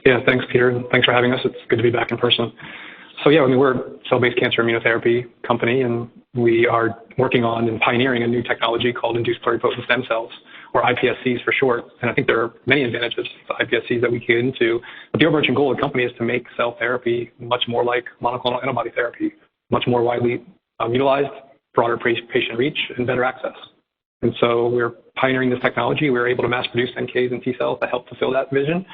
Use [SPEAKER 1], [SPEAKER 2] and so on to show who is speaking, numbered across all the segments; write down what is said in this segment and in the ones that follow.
[SPEAKER 1] Yeah, thanks, Peter. And thanks for having us. It's good to be back in person. So yeah, I mean, we're a cell-based cancer immunotherapy company, and we are working on and pioneering a new technology called induced pluripotent stem cells, or iPSCs for short. And I think there are many advantages to iPSCs that we get into. But the overarching goal of the company is to make cell therapy much more like monoclonal antibody therapy, much more widely utilized, broader patient reach, and better access. And so we're pioneering this technology. We're able to mass produce NKs and T cells that help fulfill that vision.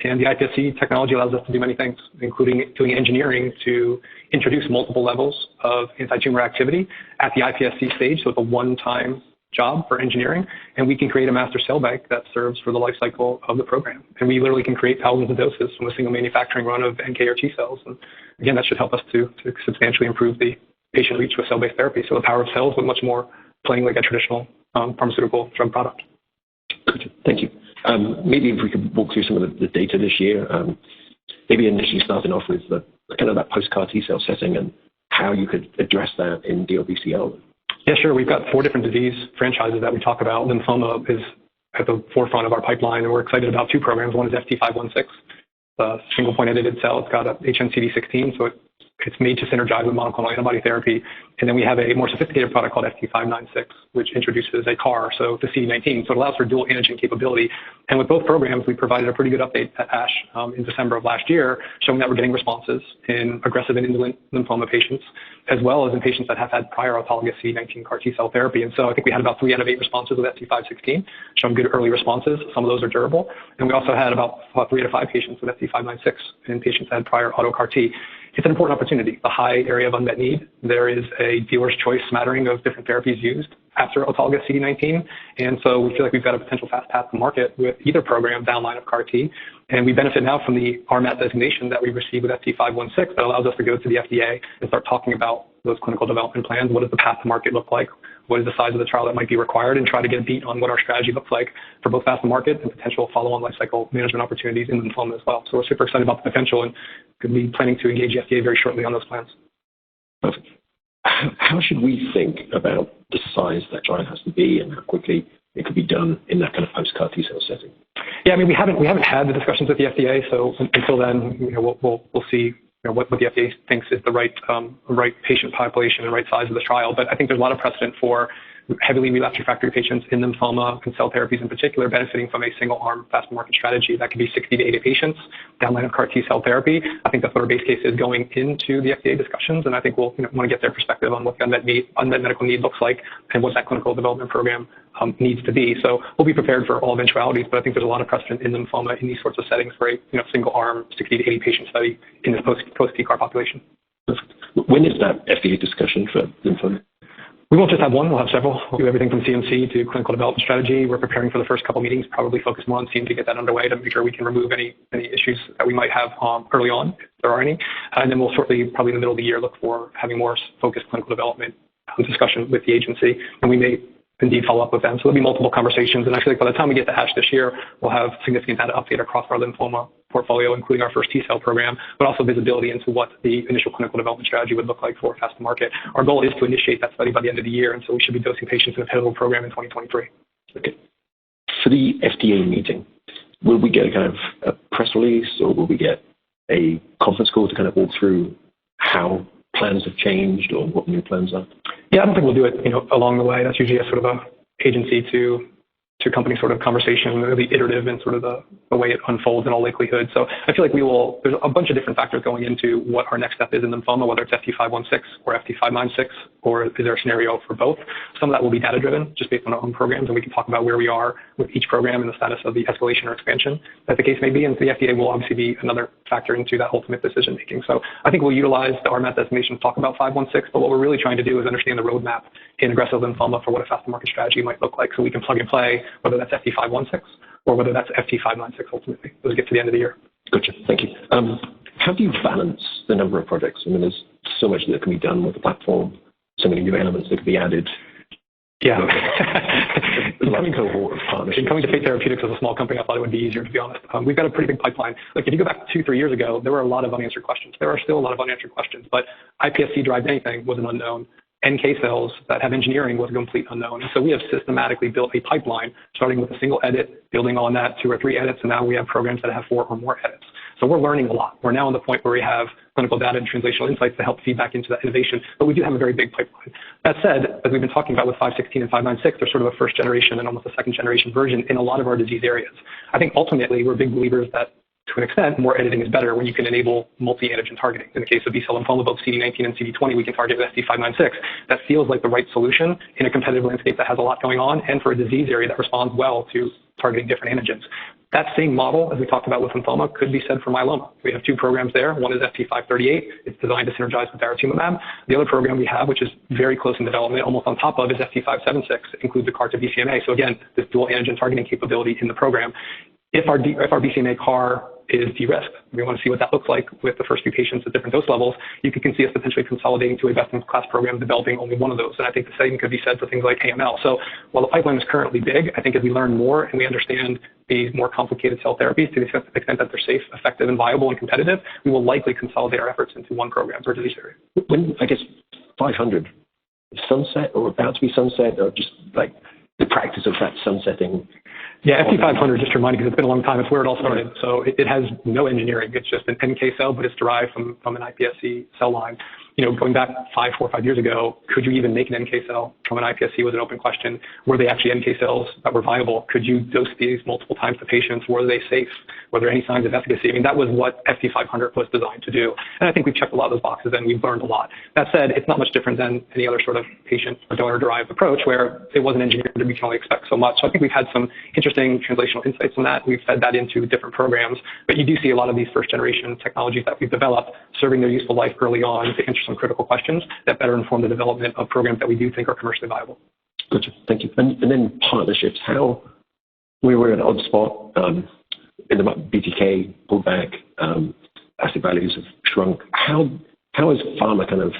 [SPEAKER 1] And the iPSC technology allows us to do many things, including doing engineering to introduce multiple levels of anti-tumor activity at the iPSC stage. So it's a one-time job for engineering. And we can create a master cell bank that serves for the life cycle of the program. And we literally can create thousands of doses from a single manufacturing run of NK or T cells. And again, that should help us to substantially improve the patient reach with cell-based therapy. So the power of cells, but much more playing like a traditional pharmaceutical drug product.
[SPEAKER 2] Good. Thank you. Maybe if we could walk through some of the data this year, maybe initially starting off with the kind of that post-CAR T cell setting and how you could address that in DLBCL.
[SPEAKER 1] Yeah, sure. We've got 4 different disease franchises that we talk about. Lymphoma is at the forefront of our pipeline, and we're excited about 2 programs. One is FT516, a single-point edited cell. It's got a HNCD16, so it's made to synergize with monoclonal antibody therapy. And then we have a more sophisticated product called FT596, which introduces a CAR, so the CD19. So it allows for dual antigen capability. And with both programs, we provided a pretty good update at ASH in December of last year, showing that we're getting responses in aggressive and indolent lymphoma patients, as well as in patients that have had prior autologous CD19 CAR T cell therapy. And so I think we had about 3 out of 8 responses with FT516, showing good early responses. Some of those are durable. And we also had about 3 out of 5 patients with FT596 in patients that had prior auto CAR T. It's an important opportunity, a high area of unmet need. There is a dealer's choice smattering of different therapies used after autologous CD19. And so we feel like we've got a potential fast path to market with either program down line of CAR T. And we benefit now from the RMAT designation that we received with FT516 that allows us to go to the FDA and start talking about those clinical development plans. What does the path to market look like? What is the size of the trial that might be required, and try to get a beat on what our strategy looks like for both fast to market and potential follow-on lifecycle management opportunities in lymphoma as well. So we're super excited about the potential and could be planning to engage the FDA very shortly on those plans.
[SPEAKER 2] Perfect. How should we think about the size that trial has to be and how quickly it could be done in that kind of post-CAR T cell setting?
[SPEAKER 1] Yeah, I mean, we haven't had the discussions with the FDA, so until then, we'll see what the FDA thinks is the right patient population and right size of the trial. But I think there's a lot of precedent for heavily relapsed refractory patients in lymphoma and cell therapies in particular benefiting from a single-arm fast-to-market strategy. That could be 60 to 80 patients downline of CAR T cell therapy. I think that's what our base case is going into the FDA discussions, and I think we'll want to get their perspective on what the unmet medical need looks like and what that clinical development program needs to be. So we'll be prepared for all eventualities, but I think there's a lot of precedent in lymphoma in these sorts of settings for a single-arm 60 to 80 patient study in this post-TCAR population.
[SPEAKER 2] When is that FDA discussion for lymphoma?
[SPEAKER 1] We won't just have one, we'll have several. We'll do everything from CMC to clinical development strategy. We're preparing for the first couple meetings, probably focus more on CMC to get that underway to make sure we can remove any issues that we might have early on, if there are any. And then we'll shortly, probably in the middle of the year, look for having more focused clinical development discussion with the agency. And we may indeed follow up with them. So there'll be multiple conversations. And actually, by the time we get to ASH this year, we'll have significant data update across our lymphoma portfolio, including our first T-cell program, but also visibility into what the initial clinical development strategy would look like for fast to market. Our goal is to initiate that study by the end of the year, and so we should be dosing patients in a pivotal program in 2023.
[SPEAKER 2] Okay. For the FDA meeting, will we get a kind of a press release, or will we get a conference call to kind of walk through how plans have changed or what new plans are?
[SPEAKER 1] Yeah, I don't think we'll do it, along the way. That's usually a sort of a agency to company sort of conversation, really iterative in sort of the way it unfolds in all likelihood. So I feel like there's a bunch of different factors going into what our next step is in lymphoma, whether it's FT516 or FT596, or is there a scenario for both? Some of that will be data driven, just based on our own programs, and we can talk about where we are with each program and the status of the escalation or expansion, as the case may be. And the FDA will obviously be another factor into that ultimate decision making. So I think we'll utilize the RMAT designation to talk about 516, but what we're really trying to do is understand the roadmap in aggressive lymphoma for what a fast to market strategy might look like, so we can plug and play whether that's FT516 or whether that's FT596 ultimately. Those get to the end of the year.
[SPEAKER 2] Gotcha. Thank you. How do you balance the number of projects? I mean, there's so much that can be done with the platform, so many new elements that can be added.
[SPEAKER 1] Yeah.
[SPEAKER 2] Coming cohort of partnerships.
[SPEAKER 1] Coming to FateTx as a small company, I thought it would be easier, to be honest. We've got a pretty big pipeline. Like if you go back 2-3 years ago, there were a lot of unanswered questions. There are still a lot of unanswered questions, but iPSC-derived anything was an unknown. NK cells that have engineering was a complete unknown. And so we have systematically built a pipeline, starting with a single edit, building on that 2 or 3 edits, and now we have programs that have 4 or more edits. So we're learning a lot. We're now on the point where we have clinical data and translational insights to help feed back into that innovation, but we do have a very big pipeline. That said, as we've been talking about with 516 and 596, they're sort of a first generation and almost a second generation version in a lot of our disease areas. I think ultimately we're big believers that to an extent, more editing is better when you can enable multi-antigen targeting. In the case of B-cell lymphoma, both CD19 and CD20, we can target with FT596. That feels like the right solution in a competitive landscape that has a lot going on and for a disease area that responds well to targeting different antigens. That same model, as we talked about with lymphoma, could be said for myeloma. We have two programs there. One is FT538. It's designed to synergize with daratumumab. The other program we have, which is very close in development, almost on top of, is FT576. It includes the CAR to BCMA. So again, this dual antigen targeting capability in the program. If our BCMA CAR is de-risked, we want to see what that looks like with the first few patients at different dose levels. You can see us potentially consolidating to a best-in-class program developing only one of those. And I think the same could be said for things like AML. So while the pipeline is currently big, I think as we learn more and we understand these more complicated cell therapies to the extent that they're safe, effective, and viable and competitive, we will likely consolidate our efforts into one program per disease area.
[SPEAKER 2] When, I guess, 500 is sunset or about to be sunset, or just like the practice of that sunsetting?
[SPEAKER 1] Yeah, FT500, just to remind you, because it's been a long time, it's where it all started. So it has no engineering. It's just an NK cell, but it's derived from an iPSC cell line. Going back 4 or 5 years ago, could you even make an NK cell from an iPSC was an open question. Were they actually NK cells that were viable? Could you dose these multiple times to patients? Were they safe? Were there any signs of efficacy? I mean, that was what FT500 was designed to do. And I think we've checked a lot of those boxes and we've learned a lot. That said, it's not much different than any other sort of patient or donor-derived approach where it wasn't engineered and we can only expect so much. So I think we've had some interesting translational insights on that. We've fed that into different programs. But you do see a lot of these first-generation technologies that we've developed serving their useful life early on to answer some critical questions that better inform the development of programs that we do think are commercially viable.
[SPEAKER 2] Gotcha. Thank you. And then partnerships. We were in an odd spot in the BTK pulled back, asset values have shrunk. How is pharma kind of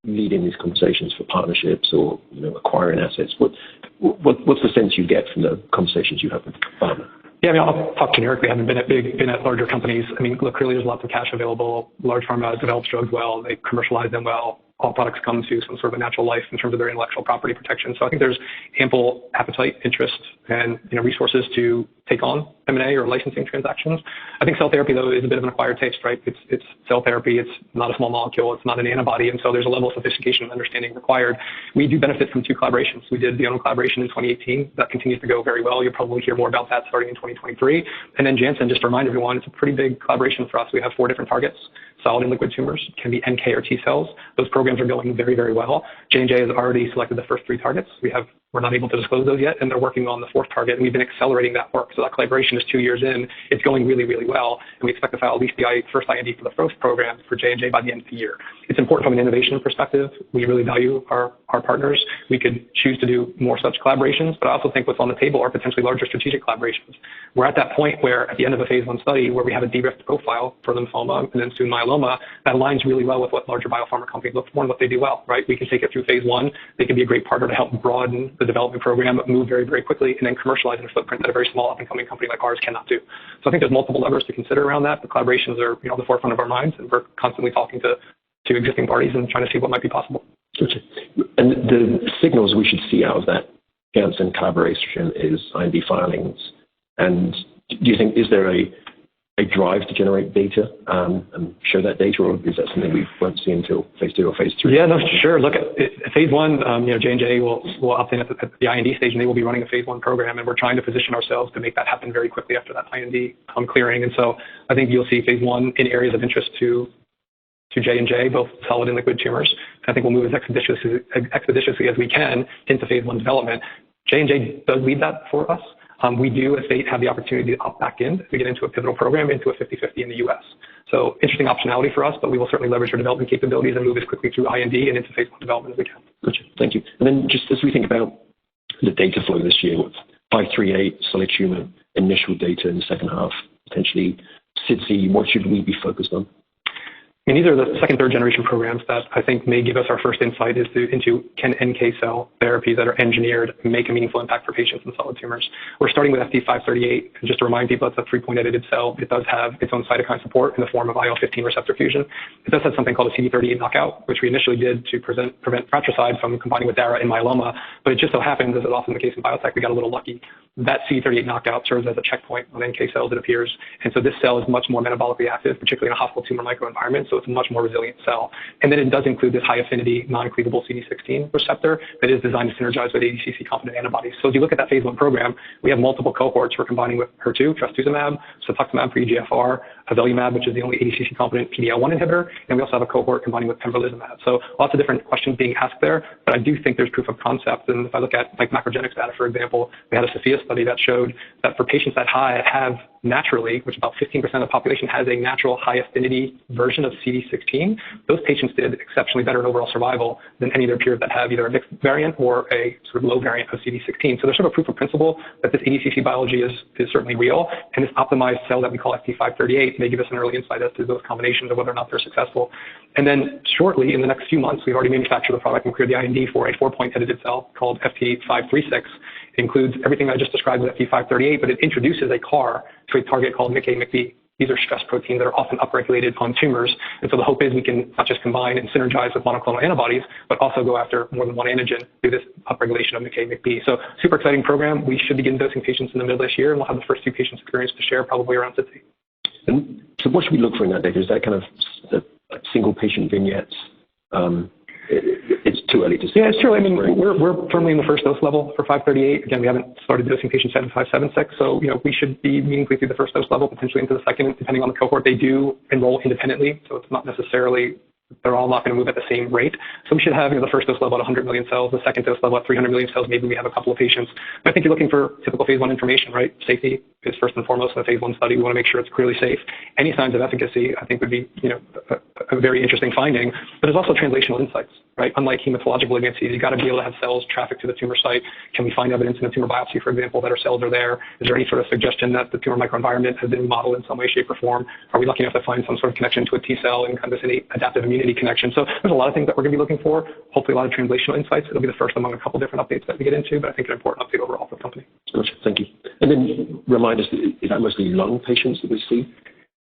[SPEAKER 2] leading these conversations for partnerships or acquiring assets? What's the sense you get from the conversations you have with pharma?
[SPEAKER 1] Yeah, I mean, I'll talk generically. I haven't been at larger companies. I mean, look, clearly there's lots of cash available. Large pharma develops drugs well. They commercialize them well. All products come to some sort of a natural life in terms of their intellectual property protection. So I think there's ample appetite, interest, and resources to take on M&A or licensing transactions. I think cell therapy, though, is a bit of an acquired taste, right? It's cell therapy. It's not a small molecule. It's not an antibody. And so there's a level of sophistication and understanding required. We do benefit from 2 collaborations. We did the Ono collaboration in 2018. That continues to go very well. You'll probably hear more about that starting in 2023. And then Janssen, just to remind everyone, it's a pretty big collaboration for us. We have 4 different targets. Solid and liquid tumors, can be NK or T cells. Those programs are going very, very well. J&J has already selected the first 3 targets. We're not able to disclose those yet, and they're working on the 4th target, and we've been accelerating that work. So that collaboration is 2 years in. It's going really, really well, and we expect to file at least the first IND for the first program for J&J by the end of the year. It's important from an innovation perspective. We really value our partners. We could choose to do more such collaborations, but I also think what's on the table are potentially larger strategic collaborations. We're at that point where at the end of a phase 1 study where we have a de-risked profile for lymphoma and then soon myeloma, that aligns really well with what larger biopharma companies look for and what they do well, right? We can take it through phase 1. They can be a great partner to help broaden the development program, move very, very quickly, and then commercialize in a footprint that a very small up-and-coming company like ours cannot do. So I think there's multiple levers to consider around that. The collaborations are at the forefront of our minds, and we're constantly talking to existing parties and trying to see what might be possible.
[SPEAKER 2] Gotcha. And the signals we should see out of that Janssen collaboration is IND filings. And do you think, is there a drive to generate data and show that data, or is that something we won't see until phase 2 or phase 3?
[SPEAKER 1] Yeah, no, sure. Look, at phase 1, J&J will opt in at the IND stage, and they will be running a phase 1 program, and we're trying to position ourselves to make that happen very quickly after that IND clearing. And so I think you'll see phase 1 in areas of interest to J&J, both solid and liquid tumors. I think we'll move as expeditiously as we can into phase 1 development. J&J does lead that for us. We do, as Fate, have the opportunity to opt back in to get into a pivotal program, into a 50-50 in the U.S. So interesting optionality for us, but we will certainly leverage our development capabilities and move as quickly through IND and into phase 1 development as we can.
[SPEAKER 2] Gotcha. Thank you. And then just as we think about the data flow this year with 538, solid tumor, initial data in the second half, potentially SITC, what should we be focused on?
[SPEAKER 1] mean, these are the second, third generation programs that I think may give us our first insight into can NK cell therapies that are engineered make a meaningful impact for patients in solid tumors. We're starting with FT538, and just to remind people, it's a 3-point edited cell. It does have its own cytokine support in the form of IL-15 receptor fusion. It does have something called a CD38 knockout, which we initially did to prevent fratricide from combining with DARA in myeloma, but it just so happens, as is often the case in biotech, we got a little lucky. That CD38 knockout serves as a checkpoint on NK cells, it appears, and so this cell is much more metabolically active, particularly in a hostile tumor microenvironment, so it's a much more resilient cell. And then it does include this high-affinity, non-cleavable CD16 receptor that is designed to synergize with ADCC-competent antibodies. So if you look at that phase 1 program, we have multiple cohorts we're combining with HER2, trastuzumab, cetuximab for EGFR, avelumab, which is the only ADCC-competent PD-L1 inhibitor, and we also have a cohort combining with pembrolizumab. So lots of different questions being asked there, but I do think there's proof of concept. And if I look at like macrogenics data, for example, we had a Sophia study that showed that for patients that have naturally, which about 15% of the population has a natural high-affinity version of CD16, those patients did exceptionally better in overall survival than any of their peers that have either a mixed variant or a sort of low variant of CD16. So there's sort of proof of principle that this ADCC biology is certainly real, and this optimized cell that we call FT538 may give us an early insight as to those combinations of whether or not they're successful. And then shortly, in the next few months, we've already manufactured the product and cleared the IND for a 4-point edited cell called FT536. It includes everything I just described with FT538, but it introduces a CAR to a target called MICA/MICB. These are stress proteins that are often upregulated on tumors. And so the hope is we can not just combine and synergize with monoclonal antibodies, but also go after more than one antigen through this upregulation of MICA/MICB. So super exciting program. We should begin dosing patients in the middle of this year, and we'll have the first 2 patients experience to share probably around SITC.
[SPEAKER 2] And so what should we look for in that data? Is that kind of the single patient vignettes? It's too early to say.
[SPEAKER 1] Yeah, it's true. I mean, we're firmly in the first dose level for 538. Again, we haven't started dosing patients at 576, so we should be meaningfully through the first dose level, potentially into the second, depending on the cohort. They do enroll independently, so it's not necessarily they're all not going to move at the same rate. So we should have the first dose level at 100 million cells, the second dose level at 300 million cells. Maybe we have a couple of patients. But I think you're looking for typical phase 1 information, right? Safety is first and foremost in a phase 1 study. We want to make sure it's clearly safe. Any signs of efficacy, I think, would be a very interesting finding. But there's also translational insights, right? Unlike hematologic malignancies, you got to be able to have cells traffic to the tumor site. Can we find evidence in a tumor biopsy, for example, that our cells are there? Is there any sort of suggestion that the tumor microenvironment has been modeled in some way, shape, or form? Are we lucky enough to find some sort of connection to a T cell and kind of this innate adaptive immunity connection? So there's a lot of things that we're going to be looking for. Hopefully, a lot of translational insights. It'll be the first among a couple different updates that we get into, but I think an important update overall for the company.
[SPEAKER 2] Gotcha. Thank you. And then remind us, is that mostly lung patients that we see?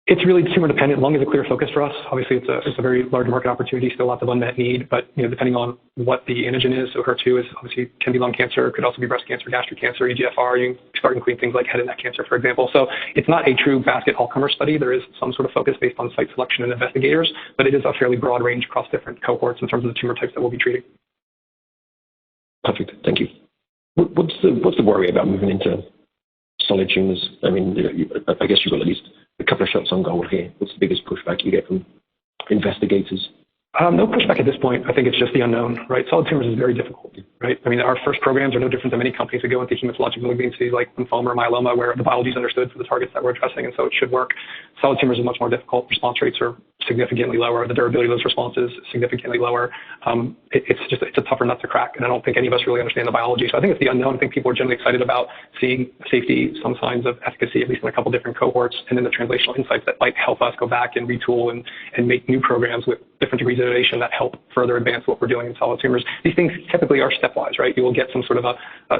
[SPEAKER 1] It's really tumor dependent. Lung is a clear focus for us. Obviously, it's a very large market opportunity, still lots of unmet need, but depending on what the antigen is, so HER2 is obviously can be lung cancer, could also be breast cancer, gastric cancer, EGFR. You start including things like head and neck cancer, for example. So it's not a true basket all-comer study. There is some sort of focus based on site selection and investigators, but it is a fairly broad range across different cohorts in terms of the tumor types that we'll be treating.
[SPEAKER 2] Perfect. Thank you. What's the worry about moving into solid tumors? I mean, I guess you've got at least a couple of shots on goal here. What's the biggest pushback you get from investigators?
[SPEAKER 1] No pushback at this point. I think it's just the unknown, right? Solid tumors is very difficult, right? I mean, our first programs are no different than many companies that go into hematologic malignancies like lymphoma or myeloma, where the biology is understood for the targets that we're addressing, and so it should work. Solid tumors are much more difficult. Response rates are significantly lower. The durability of those responses is significantly lower. It's a tougher nut to crack, and I don't think any of us really understand the biology. So I think it's the unknown. I think people are generally excited about seeing safety, some signs of efficacy, at least in a couple different cohorts, and then the translational insights that might help us go back and retool and make new programs with different degrees of innovation that help further advance what we're doing in solid tumors. These things typically are stepwise, right? You will get some sort of a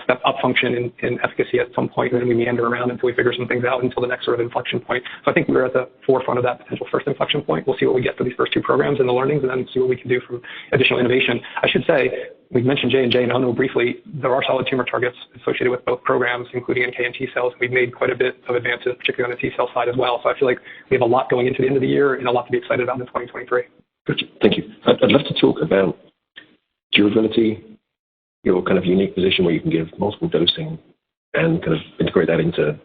[SPEAKER 1] step up function in efficacy at some point, and then we meander around until we figure some things out until the next sort of inflection point. So I think we're at the forefront of that potential first inflection point. We'll see what we get for these first 2 programs and the learnings, and then see what we can do from additional innovation. I should say, we've mentioned J&J, and I'll know briefly, there are solid tumor targets associated with both programs, including NK and T cells. We've made quite a bit of advances, particularly on the T cell side as well. So I feel like we have a lot going into the end of the year and a lot to be excited about in 2023.
[SPEAKER 2] Good. Thank you. I'd love to talk about durability, your kind of unique position where you can give multiple dosing and kind of integrate that into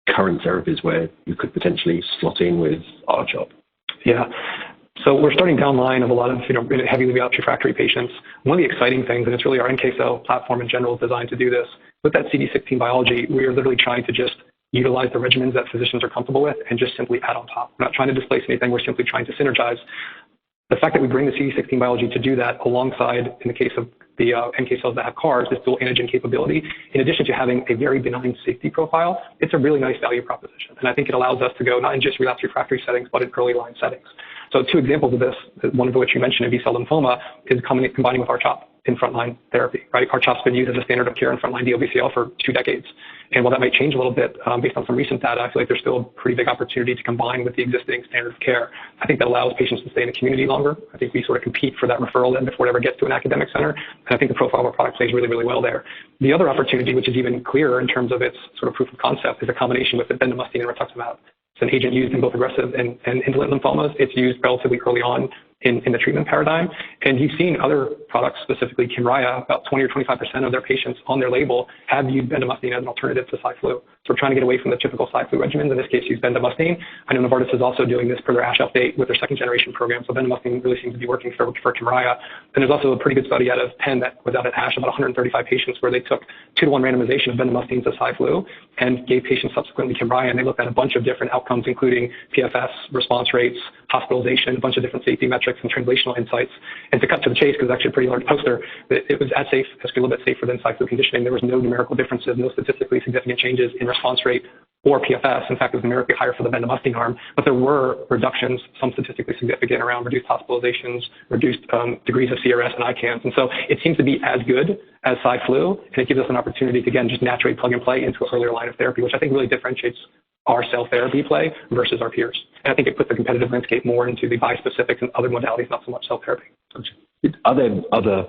[SPEAKER 2] current therapies where you could potentially slot in with R-CHOP.
[SPEAKER 1] Yeah. So we're starting down line of a lot of heavily relapsed refractory patients. One of the exciting things, and it's really our NK cell platform in general is designed to do this, with that CD16 biology, we are literally trying to just utilize the regimens that physicians are comfortable with and just simply add on top. We're not trying to displace anything. We're simply trying to synergize. The fact that we bring the CD16 biology to do that alongside, in the case of the NK cells that have CARs, this dual antigen capability, in addition to having a very benign safety profile, it's a really nice value proposition. And I think it allows us to go not in just relapsed refractory settings, but in early line settings. So two examples of this, one of which you mentioned in B-cell lymphoma, is combining with R-CHOP in frontline therapy, right? R-CHOP's been used as a standard of care in frontline DLBCL for 2 decades. And while that might change a little bit based on some recent data, I feel like there's still a pretty big opportunity to combine with the existing standard of care. I think that allows patients to stay in the community longer. I think we sort of compete for that referral then before it ever gets to an academic center. And I think the profile of our product plays really, really well there. The other opportunity, which is even clearer in terms of its sort of proof of concept, is a combination with bendamustine and rituximab. It's an agent used in both aggressive and indolent lymphomas. It's used relatively early on in the treatment paradigm. And you've seen other products, specifically Kymriah, about 20 or 25% of their patients on their label have used bendamustine as an alternative to Cy/Flu. So we're trying to get away from the typical Cy/Flu regimens. In this case, use bendamustine. I know Novartis is also doing this per their ASH update with their second generation program. So bendamustine really seems to be working for Kymriah. And there's also a pretty good study out of Penn that was out at ASH, about 135 patients, where they took 2-to-1 randomization of bendamustine to Cy/Flu and gave patients subsequently Kymriah. And they looked at a bunch of different outcomes, including PFS, response rates, hospitalization, a bunch of different safety metrics and translational insights. And to cut to the chase, because it's actually a pretty large poster, it was as safe, actually a little bit safer than Cy/Flu conditioning. There was no numerical differences, no statistically significant changes in response rate or PFS. In fact, it was numerically higher for the bendamustine arm, but there were reductions, some statistically significant, around reduced hospitalizations, reduced degrees of CRS and ICANS. And so it seems to be as good as Cy/Flu, and it gives us an opportunity to, again, just naturally plug and play into an earlier line of therapy, which I think really differentiates our cell therapy play versus our peers. And I think it puts the competitive landscape more into the bispecifics and other modalities, not so much cell therapy.
[SPEAKER 2] Are there other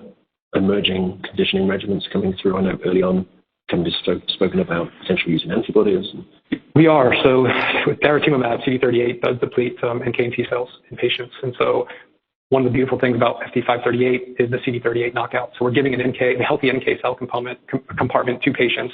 [SPEAKER 2] emerging conditioning regimens coming through? I know early on, companies spoken about potentially using antibodies.
[SPEAKER 1] We are. So with daratumumab, CD38 does deplete NK and T cells in patients. And so one of the beautiful things about FT538 is the CD38 knockout. So we're giving a healthy NK cell compartment to patients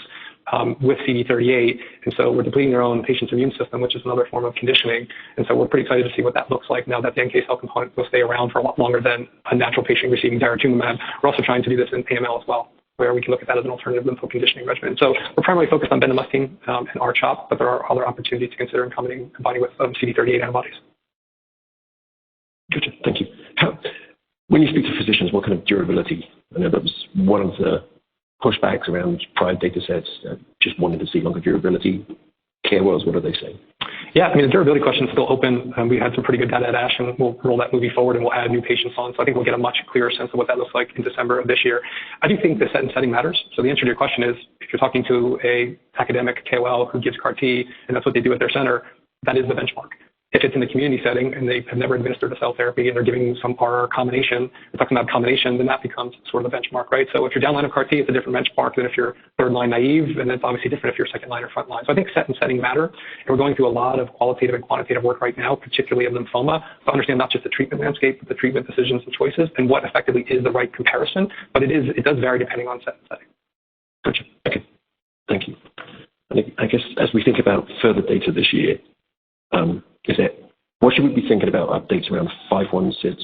[SPEAKER 1] with CD38. And so we're depleting their own patient's immune system, which is another form of conditioning. And so we're pretty excited to see what that looks like now that the NK cell component will stay around for a lot longer than a natural patient receiving daratumumab. We're also trying to do this in AML as well, where we can look at that as an alternative lympho conditioning regimen. So we're primarily focused on bendamustine and R-CHOP, but there are other opportunities to consider in combining with CD38 antibodies.
[SPEAKER 2] Gotcha. Thank you. When you speak to physicians, what kind of durability? I know that was one of the pushbacks around prior data sets, just wanted to see longer durability. KOLs, what are they saying? Yeah,
[SPEAKER 1] I mean, the durability question is still open. We had some pretty good data at ASH, and we'll roll that movie forward, and we'll add new patients on. So I think we'll get a much clearer sense of what that looks like in December of this year. I do think the setting matters. So the answer to your question is, if you're talking to a academic KOL who gives CAR T, and that's what they do at their center, that is the benchmark. If it's in the community setting and they have never administered a cell therapy and they're giving some RR combination, we're talking about combination, then that becomes sort of the benchmark, right? So if you're downline of CAR T, it's a different benchmark than if you're third line naive, and it's obviously different if you're second line or front line. So I think setting matter, and we're going through a lot of qualitative and quantitative work right now, particularly in lymphoma, to understand not just the treatment landscape, but the treatment decisions and choices, and what effectively is the right comparison. But it does vary depending on setting.
[SPEAKER 2] Gotcha. Okay. Thank you. And I guess as we think about further data this year, what should we be thinking about updates around 516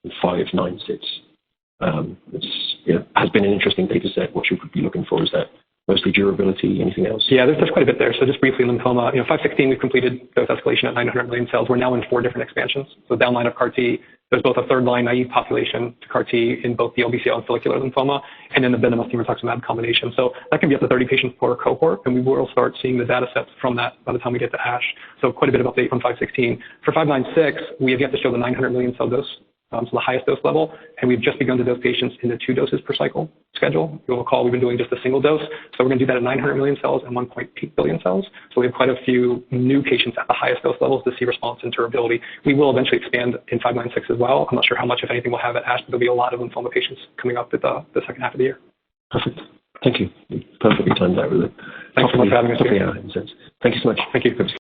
[SPEAKER 2] and 596? It has been an interesting data set. What should we be looking for? Is that mostly durability? Anything else?
[SPEAKER 1] Yeah, there's quite a bit there. So just briefly, lymphoma, 516, we've completed dose escalation at 900 million cells. We're now in 4 different expansions. So downline of CAR T, there's both a third line naive population to CAR T in both DLBCL and follicular lymphoma, and then the bendamustine rituximab combination. So that can be up to 30 patients per cohort, and we will start seeing the data sets from that by the time we get to ASH. So quite a bit of update from 516. For 596, we have yet to show the 900 million cell dose, so the highest dose level, and we've just begun to dose patients in the 2 doses per cycle schedule. You'll recall we've been doing just a single dose, so we're going to do that at 900 million cells and 1.8 billion cells. So we have quite a few new patients at the highest dose levels to see response and durability. We will eventually expand in 596 as well. I'm not sure how much, if anything, we'll have at ASH, but there'll be a lot of lymphoma patients coming up at the second half of the year.
[SPEAKER 2] Perfect. Thank you. Perfectly timed that, really.
[SPEAKER 1] Thanks so much for having us here.
[SPEAKER 2] Thank you so much.
[SPEAKER 1] Thank you.